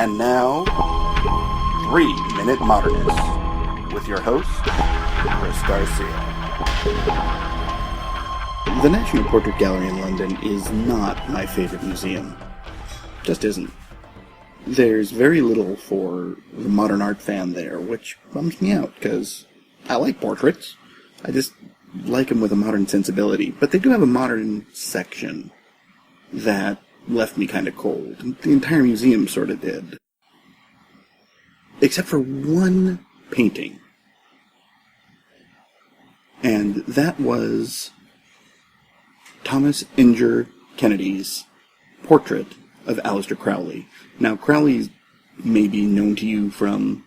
And now, 3-Minute Modernist, with your host, Chris Garcia. The National Portrait Gallery in London is not my favorite museum. Just isn't. There's very little for the modern art fan there, which bums me out, because I like portraits. I just like them with a modern sensibility. But they do have a modern section that left me kind of cold. The entire museum sort of did. Except for one painting. And that was Thomas Inger Kennedy's portrait of Alastair Crowley. Now, Crowley may be known to you from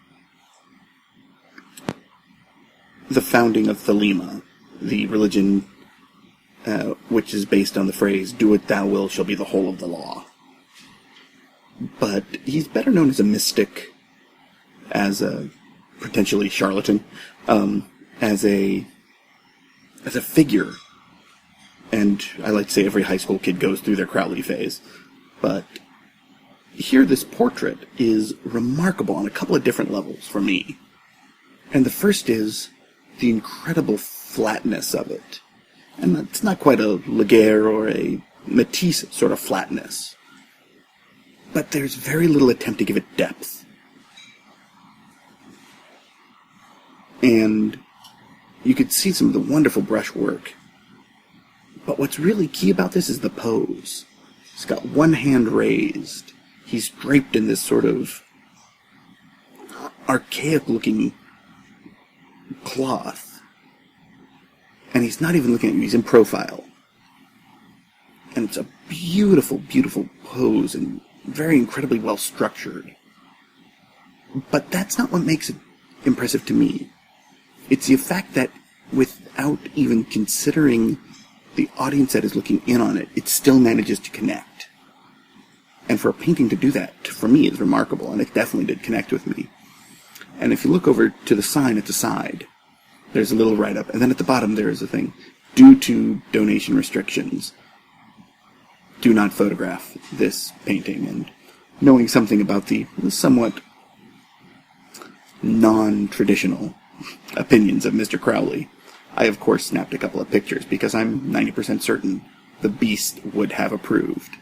the founding of Thelema, the religion which is based on the phrase, "Do what thou will shall be the whole of the law." But he's better known as a mystic, as a potentially charlatan, as a figure. And I like to say every high school kid goes through their Crowley phase. But here this portrait is remarkable on a couple of different levels for me. And the first is the incredible flatness of it. And it's not quite a Laguerre or a Matisse sort of flatness. But there's very little attempt to give it depth. And you could see some of the wonderful brushwork. But what's really key about this is the pose. He's got one hand raised. He's draped in this sort of archaic-looking cloth. And he's not even looking at you. He's in profile. And it's a beautiful, beautiful pose and very incredibly well structured. But that's not what makes it impressive to me. It's the fact that without even considering the audience that is looking in on it, it still manages to connect. And for a painting to do that, for me, is remarkable, and it definitely did connect with me. And if you look over to the sign at the side, there's a little write-up, and then at the bottom there is a thing, due to donation restrictions, do not photograph this painting. And knowing something about the somewhat non-traditional opinions of Mr. Crowley, I of course snapped a couple of pictures, because I'm 90% certain the Beast would have approved.